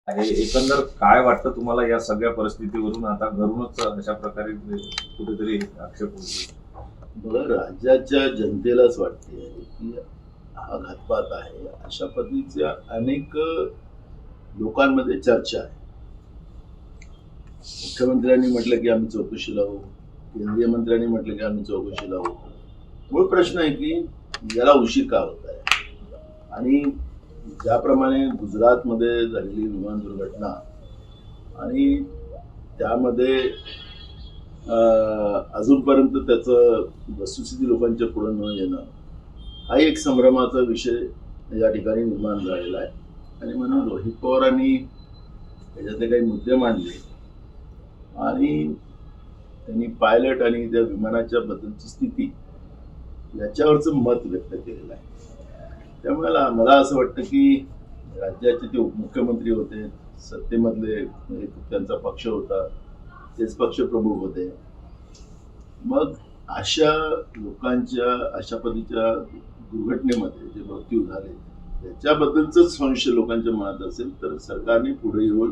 आहे. एकंदर काय वाटतं तुम्हाला या सगळ्या परिस्थितीवरून? आता घरूनच अशा प्रकारे कुठेतरी आक्षेप होतो. बघा, राज्याच्या जनतेलाच वाटते की हा घातपात आहे, अशा पद्धतीच्या अनेक लोकांमध्ये चर्चा आहे. मुख्यमंत्र्यांनी म्हटलं की आम्ही चौकशी लावू, केंद्रीय मंत्र्यांनी म्हटलं की आम्ही चौकशी लावू. मूळ प्रश्न आहे की याला उशीर का होत आहे, आणि ज्याप्रमाणे गुजरातमध्ये झालेली विमान दुर्घटना आणि त्यामध्ये अजूनपर्यंत त्याचं वस्तुस्थिती लोकांच्या पुढे न येणं हा एक संभ्रमाचा विषय या ठिकाणी निर्माण झालेला आहे. आणि म्हणून रोहित पवारांनी त्याच्यातले काही मुद्दे मांडले आणि त्यांनी पायलट आणि त्या विमानाच्या बद्दलची स्थिती याच्यावरचं मत व्यक्त केलेलं आहे. त्यामुळे मला असं वाटतं की राज्याचे ते उपमुख्यमंत्री होते, सत्तेमधले एक त्यांचा पक्ष होता, तेच पक्षप्रमुख होते. मग अशा लोकांच्या अशा पद्धतीच्या दुर्घटनेमध्ये जे मृत्यू झाले त्याच्याबद्दलच संशय लोकांच्या मनात असेल तर सरकारने पुढे येऊन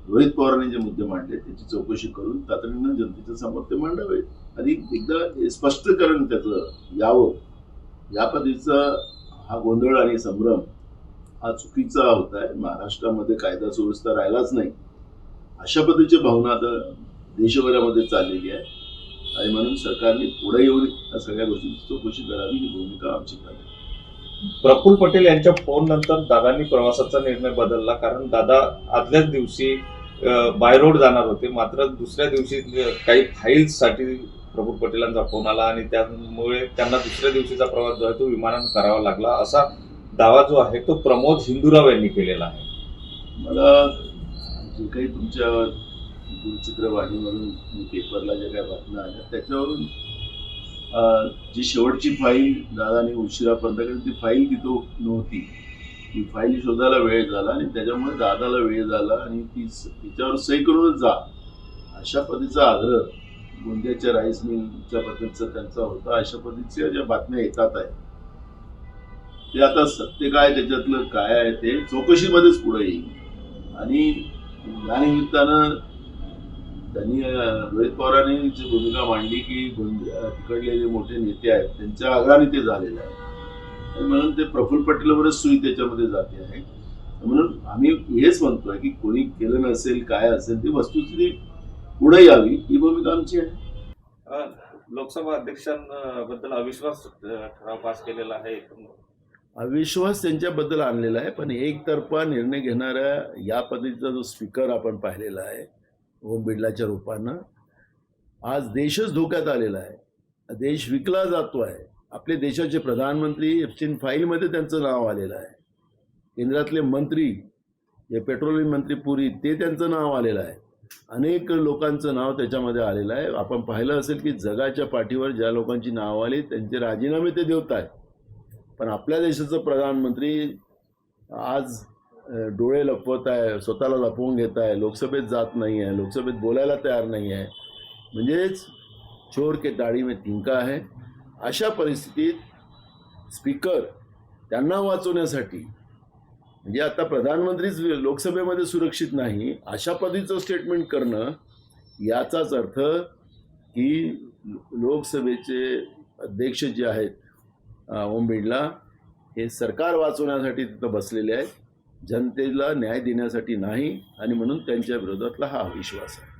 रोहित पवारांनी जे मुद्दे मांडले त्याची चौकशी करून तातडीनं जनतेच्या समोर ते मांडावे आणि एकदा स्पष्टीकरण त्याचं यावं. या पद्धतीचा हा गोंधळ आणि संभ्रम हा चुकीचा होत आहे. महाराष्ट्रामध्ये कायदा सुव्यवस्था राहिलाच नाही अशा पद्धतीची भावना आता देशभरामध्ये चाललेली आहे. आणि म्हणून सरकारने पुढे येऊन या सगळ्या गोष्टींची चौकशी करावी ही भूमिका आमची आहे. प्रफुल्ल पटेल यांच्या फोन नंतर दादांनी प्रवासाचा निर्णय बदलला, कारण दादा आदल्याच दिवशी बाय रोड जाणार होते. मात्र दुसऱ्या दिवशी काही फाईल्ससाठी प्रफुल्ल पटेलांचा फोन आला आणि त्यामुळे त्यांना दुसऱ्या दिवशीचा प्रवास जो आहे तो विमानानं करावा लागला, असा दावा जो आहे तो प्रमोद हिंदुराव यांनी केलेला आहे. मला जे काही तुमच्या दूरचित्रवाणीवरून पेपरला ज्या काही बातम्या आल्या त्याच्यावरून जी शेवटची फाईल दादानी उशिरापर्यंत ती फाईल तिथं नव्हती. ती फाईल शोधायला वेळ झाला आणि त्याच्यामुळे दादाला वेळ झाला आणि तिच्यावर सही करूनच जा अशा पद्धतीचा आग्रह गोंदियाच्या राईस मिलच्या बद्दलचा त्यांचा होता. अशा पद्धतीच्या ज्या बातम्या येतात आहे ते आता सत्य काय त्याच्यातलं काय आहे ते चौकशीमध्येच पुढे येईल. आणि या निमित्तानं त्यांनी रोहित पवारांनी जी भूमिका मांडली की तिकडले जे मोठे नेते आहेत त्यांच्या आग्रहाने ते झालेलं आहे आणि म्हणून ते प्रफुल्ल पटेलवरच सुई त्याच्यामध्ये जाते आहे. म्हणून आम्ही हेच म्हणतोय की कोणी केलं नसेल काय असेल ती वस्तुस्थिती पुढे यावी ही भूमिका आमची आहे. लोकसभा अध्यक्षांबद्दल अविश्वास ठराव पास केलेला आहे. अविश्वास त्यांच्याबद्दल आणलेला आहे, पण एकतर्फा निर्णय घेणाऱ्या या पद्धतीचा जो स्पीकर आपण पाहिलेला आहे ओम बिर्लाच्या रूपानं, आज देशच धोक्यात आलेला आहे. देश विकला जातो आहे. आपले देशाचे प्रधानमंत्री एप्स्टीन फाईलमध्ये त्यांचं नाव आलेलं आहे. केंद्रातले मंत्री जे पेट्रोलियम मंत्री पुरी ते त्यांचं नाव आलेलं आहे. अनेक लोकांचं नाव त्याच्यामध्ये आलेलं आहे. आपण पाहिलं असेल की जगाच्या पाठीवर ज्या लोकांची नाव आली त्यांचे राजीनामे ते देत आहेत. पण आपल्या देशाचं प्रधानमंत्री आज डोळे लपवत आहे, स्वतःला लपवून घेत आहे, लोकसभेत जात नाही आहे, लोकसभेत बोलायला तयार नाही आहे. म्हणजेच चोर के दाढी में तिनका आहे. अशा परिस्थितीत स्पीकर त्यांना वाचवण्यासाठी म्हणजे आता प्रधानमंत्रीच लोकसभेमध्ये सुरक्षित नाही अशा पद्धतीचं स्टेटमेंट करणं याचाच अर्थ की लोकसभेचे अध्यक्ष जे आहेत ओम बिर्ला हे सरकार वाचवण्यासाठी तिथं बसलेले आहेत, जनतेला न्याय देण्यासाठी नाही. आणि म्हणून त्यांच्या विरोधातला हा अविश्वास आहे.